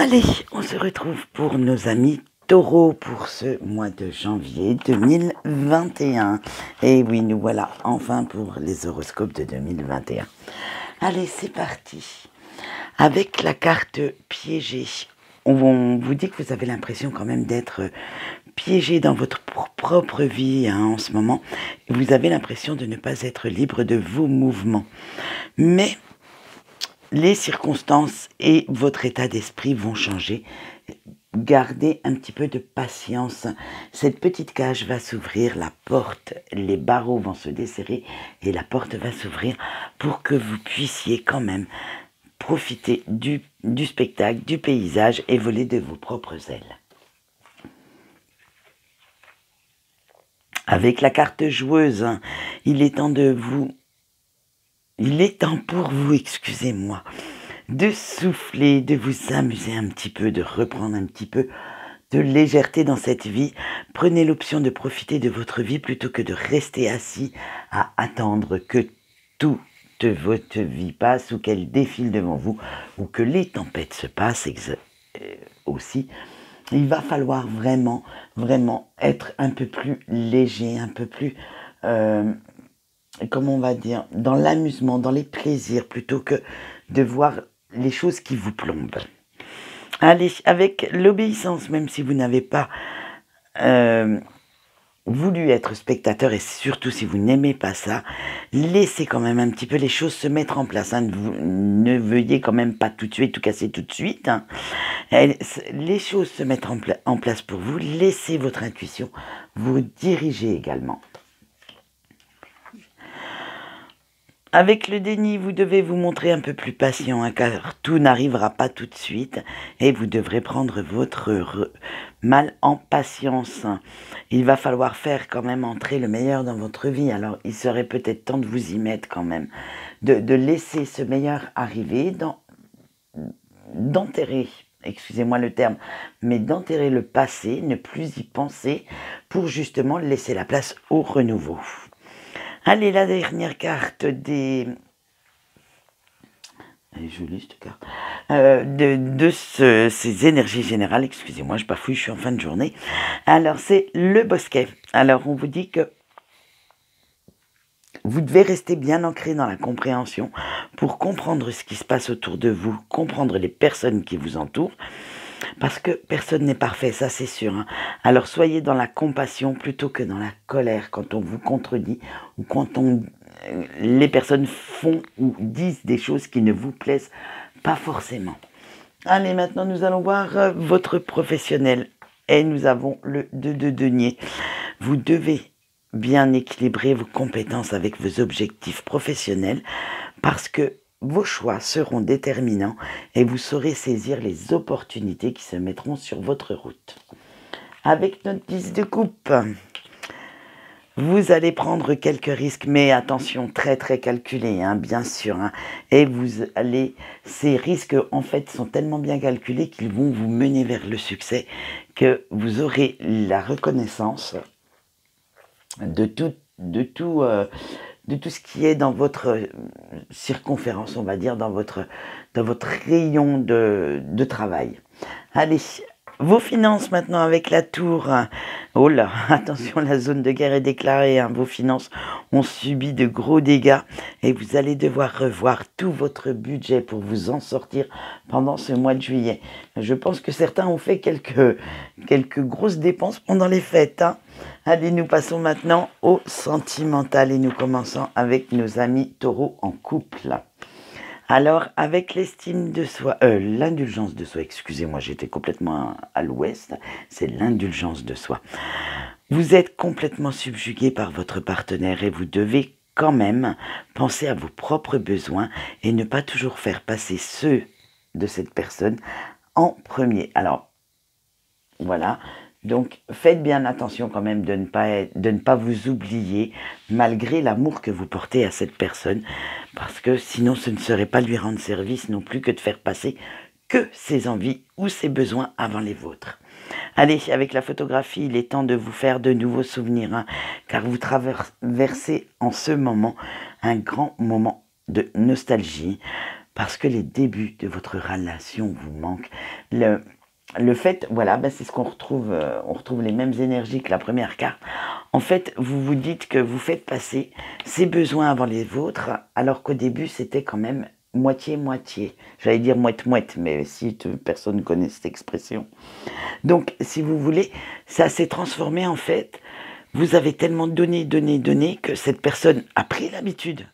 Allez, on se retrouve pour nos amis taureaux pour ce mois de janvier 2021. Et oui, nous voilà enfin pour les horoscopes de 2021. Allez, c'est parti. Avec la carte piégée, on vous dit que vous avez l'impression quand même d'être piégé dans votre propre vie en ce moment. Vous avez l'impression de ne pas être libre de vos mouvements. Mais les circonstances et votre état d'esprit vont changer. Gardez un petit peu de patience. Cette petite cage va s'ouvrir, la porte, les barreaux vont se desserrer et la porte va s'ouvrir pour que vous puissiez quand même profiter du spectacle, du paysage et voler de vos propres ailes. Avec la carte joueuse, il est temps pour vous, excusez-moi, de souffler, de vous amuser un petit peu, de reprendre un petit peu de légèreté dans cette vie. Prenez l'option de profiter de votre vie plutôt que de rester assis à attendre que toute votre vie passe ou qu'elle défile devant vous ou que les tempêtes se passent aussi. Il va falloir vraiment être un peu plus léger, un peu plus, comment on va dire, dans l'amusement, dans les plaisirs, plutôt que de voir les choses qui vous plombent. Allez, avec l'obéissance, même si vous n'avez pas voulu être spectateur et surtout si vous n'aimez pas ça, laissez quand même un petit peu les choses se mettre en place. Hein. Ne veuillez quand même pas tout tuer, tout casser tout de suite. Hein. Les choses se mettre en place pour vous. Laissez votre intuition vous diriger également. Avec le déni, vous devez vous montrer un peu plus patient, hein, car tout n'arrivera pas tout de suite et vous devrez prendre votre mal en patience. Il va falloir faire quand même entrer le meilleur dans votre vie, alors il serait peut-être temps de vous y mettre quand même, de laisser ce meilleur arriver, d'enterrer, excusez-moi le terme, mais d'enterrer le passé, ne plus y penser pour justement laisser la place au renouveau. Allez, la dernière carte des... Elle est jolie cette carte. Ces énergies générales, excusez-moi, je bafouille, je suis en fin de journée. Alors, c'est le bosquet. Alors, on vous dit que vous devez rester bien ancré dans la compréhension pour comprendre ce qui se passe autour de vous, comprendre les personnes qui vous entourent. Parce que personne n'est parfait, ça c'est sûr. Hein. Alors soyez dans la compassion plutôt que dans la colère quand on vous contredit ou quand les personnes font ou disent des choses qui ne vous plaisent pas forcément. Allez, maintenant nous allons voir votre professionnel. Et nous avons le 2 de denier. Vous devez bien équilibrer vos compétences avec vos objectifs professionnels parce que vos choix seront déterminants et vous saurez saisir les opportunités qui se mettront sur votre route. Avec notre 10 de coupe, vous allez prendre quelques risques, mais attention, très calculés, hein, bien sûr. Hein, et ces risques en fait sont tellement bien calculés qu'ils vont vous mener vers le succès que vous aurez la reconnaissance de tout ce qui est dans votre circonférence, on va dire, dans votre rayon de travail. Allez, vos finances maintenant avec la tour. Oh là, attention, la zone de guerre est déclarée. Hein. Vos finances ont subi de gros dégâts et vous allez devoir revoir tout votre budget pour vous en sortir pendant ce mois de juillet. Je pense que certains ont fait quelques grosses dépenses pendant les fêtes. Hein. Allez, nous passons maintenant au sentimental et nous commençons avec nos amis taureaux en couple. Alors, avec l'estime de soi, l'indulgence de soi, excusez-moi, j'étais complètement à l'ouest, c'est l'indulgence de soi. Vous êtes complètement subjugué par votre partenaire et vous devez quand même penser à vos propres besoins et ne pas toujours faire passer ceux de cette personne en premier. Alors, voilà. Donc, faites bien attention quand même de ne pas vous oublier malgré l'amour que vous portez à cette personne parce que sinon ce ne serait pas lui rendre service non plus que de faire passer que ses envies ou ses besoins avant les vôtres. Allez, avec la photographie, il est temps de vous faire de nouveaux souvenirs hein, car vous traversez en ce moment un grand moment de nostalgie parce que les débuts de votre relation vous manquent. Le fait, voilà, ben c'est ce qu'on retrouve, on retrouve les mêmes énergies que la première carte. En fait, vous vous dites que vous faites passer ses besoins avant les vôtres, alors qu'au début, c'était quand même moitié-moitié. J'allais dire moite-moite, mais si personne ne connaît cette expression. Donc, si vous voulez, ça s'est transformé en fait. Vous avez tellement donné que cette personne a pris l'habitude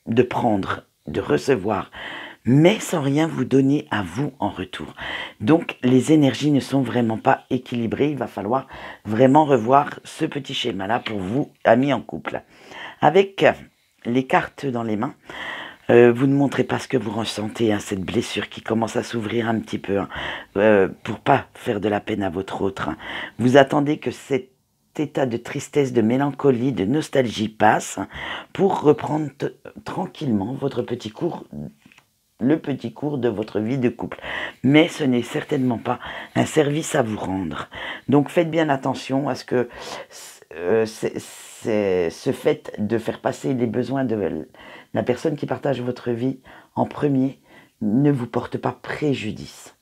de prendre, de recevoir, mais sans rien vous donner à vous en retour. Donc les énergies ne sont vraiment pas équilibrées. Il va falloir vraiment revoir ce petit schéma-là pour vous, amis en couple. Avec les cartes dans les mains, vous ne montrez pas ce que vous ressentez, hein, cette blessure qui commence à s'ouvrir un petit peu, hein, pour pas faire de la peine à votre autre. Hein. Vous attendez que cet état de tristesse, de mélancolie, de nostalgie passe pour reprendre tranquillement votre petit cours, le petit cours de votre vie de couple. Mais ce n'est certainement pas un service à vous rendre. Donc faites bien attention à ce que ce fait de faire passer les besoins de la personne qui partage votre vie en premier ne vous porte pas préjudice.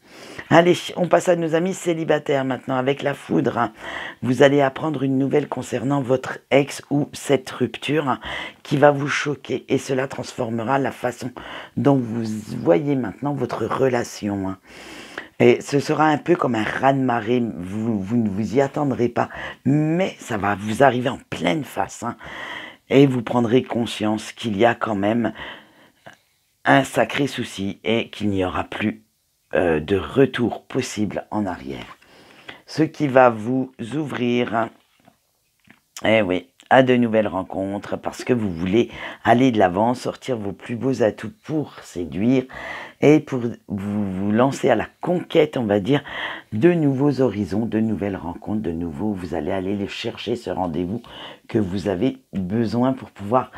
Allez, on passe à nos amis célibataires maintenant avec la foudre. Hein. Vous allez apprendre une nouvelle concernant votre ex ou cette rupture, hein, qui va vous choquer et cela transformera la façon dont vous voyez maintenant votre relation. Hein. Et ce sera un peu comme un raz-de-marée, vous ne vous y attendrez pas, mais ça va vous arriver en pleine face. Hein, et vous prendrez conscience qu'il y a quand même un sacré souci et qu'il n'y aura plus de retour possible en arrière. Ce qui va vous ouvrir, eh oui, à de nouvelles rencontres parce que vous voulez aller de l'avant, sortir vos plus beaux atouts pour séduire et pour vous lancer à la conquête, on va dire, de nouveaux horizons, de nouvelles rencontres, de nouveaux, vous allez aller les chercher, ce rendez-vous que vous avez besoin pour pouvoir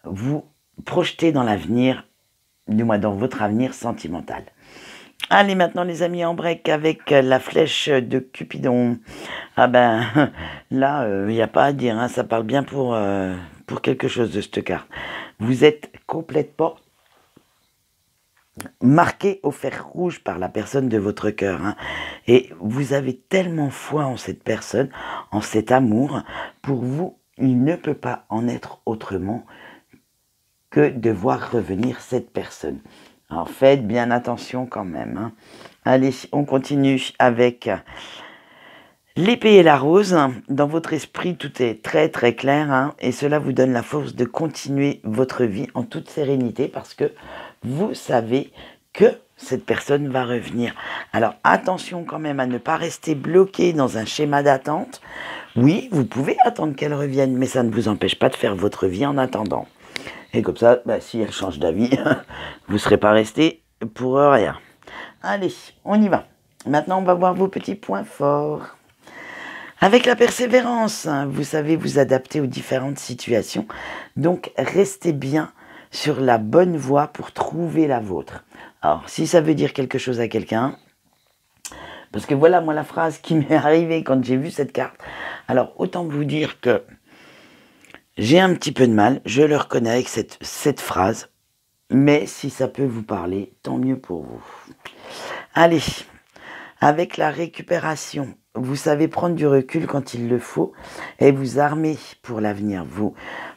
vous projeter dans l'avenir, du moins dans votre avenir sentimental. Allez, maintenant les amis en break avec la flèche de Cupidon. Ah ben, là, il n'y a pas à dire, hein, ça parle bien pour quelque chose de cette carte. Vous êtes complètement marqué au fer rouge par la personne de votre cœur. Hein, et vous avez tellement foi en cette personne, en cet amour. Pour vous, il ne peut pas en être autrement que de voir revenir cette personne. Alors faites bien attention quand même. Hein. Allez, on continue avec l'épée et la rose. Dans votre esprit, tout est très très clair. Hein, et cela vous donne la force de continuer votre vie en toute sérénité parce que vous savez que cette personne va revenir. Alors attention quand même à ne pas rester bloqué dans un schéma d'attente. Oui, vous pouvez attendre qu'elle revienne, mais ça ne vous empêche pas de faire votre vie en attendant. Et comme ça, bah, si elle change d'avis, vous ne serez pas resté pour rien. Allez, on y va. Maintenant, on va voir vos petits points forts. Avec la persévérance, vous savez vous adapter aux différentes situations. Donc, restez bien sur la bonne voie pour trouver la vôtre. Alors, si ça veut dire quelque chose à quelqu'un, parce que voilà, moi, la phrase qui m'est arrivée quand j'ai vu cette carte. Alors, autant vous dire que j'ai un petit peu de mal, je le reconnais avec cette phrase, mais si ça peut vous parler, tant mieux pour vous. Allez, avec la récupération, vous savez prendre du recul quand il le faut et vous armer pour l'avenir,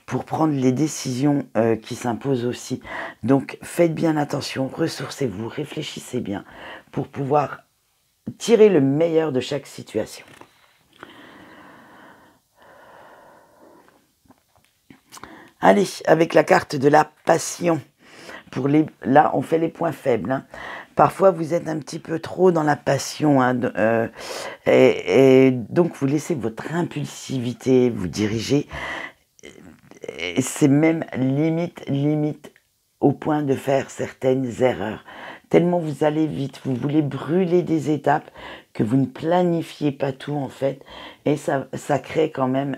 pour prendre les décisions qui s'imposent aussi. Donc faites bien attention, ressourcez-vous, réfléchissez bien pour pouvoir tirer le meilleur de chaque situation. Allez, avec la carte de la passion. Là, on fait les points faibles. Hein. Parfois, vous êtes un petit peu trop dans la passion. Hein, et donc, vous laissez votre impulsivité vous diriger. Et c'est même limite au point de faire certaines erreurs. Tellement vous allez vite, vous voulez brûler des étapes que vous ne planifiez pas tout en fait. Et ça crée quand même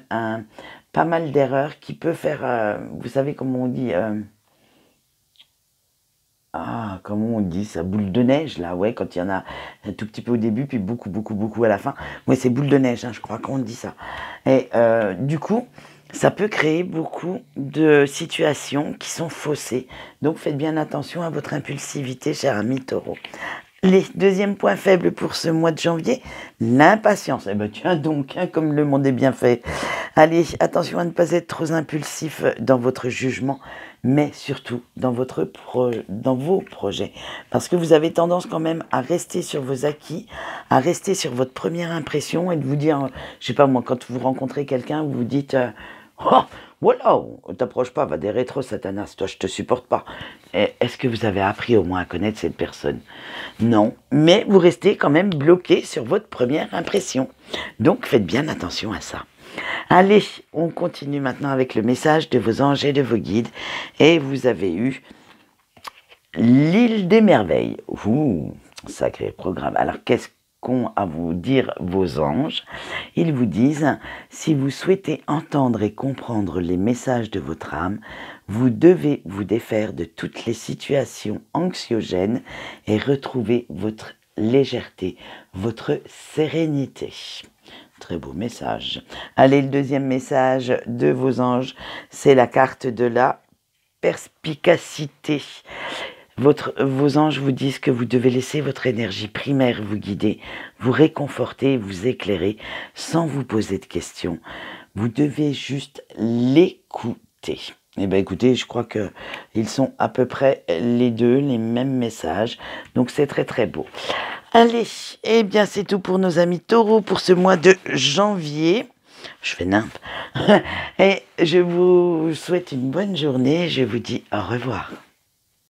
pas mal d'erreurs qui peut faire, vous savez comment on dit, comment on dit ça, boule de neige là, ouais, quand il y en a un tout petit peu au début, puis beaucoup à la fin. Ouais, c'est boule de neige, hein, je crois qu'on dit ça. Et du coup, ça peut créer beaucoup de situations qui sont faussées. Donc faites bien attention à votre impulsivité, cher ami Taureau. Les deuxième point faible pour ce mois de janvier, l'impatience. Eh ben tiens donc, hein, comme le monde est bien fait. Allez, attention à ne pas être trop impulsif dans votre jugement, mais surtout dans vos projets. Parce que vous avez tendance quand même à rester sur vos acquis, à rester sur votre première impression et de vous dire, je sais pas moi, quand vous rencontrez quelqu'un, vous vous dites... oh, voilà, t'approche pas, va des rétros, Satanas, toi je te supporte pas. Est-ce que vous avez appris au moins à connaître cette personne? Non, mais vous restez quand même bloqué sur votre première impression. Donc faites bien attention à ça. Allez, on continue maintenant avec le message de vos anges et de vos guides. Et vous avez eu l'île des merveilles. Ouh, sacré programme. Alors qu'est-ce qu'ont à vous dire vos anges? Ils vous disent, si vous souhaitez entendre et comprendre les messages de votre âme, vous devez vous défaire de toutes les situations anxiogènes et retrouver votre légèreté, votre sérénité. Très beau message. Allez, le deuxième message de vos anges, c'est la carte de la perspicacité. Vos anges vous disent que vous devez laisser votre énergie primaire vous guider, vous réconforter, vous éclairer, sans vous poser de questions. Vous devez juste l'écouter. Eh bien écoutez, je crois qu'ils sont à peu près les deux, les mêmes messages. Donc c'est très très beau. Allez, eh bien c'est tout pour nos amis taureaux pour ce mois de janvier. Je fais nimp. Et je vous souhaite une bonne journée. Je vous dis au revoir.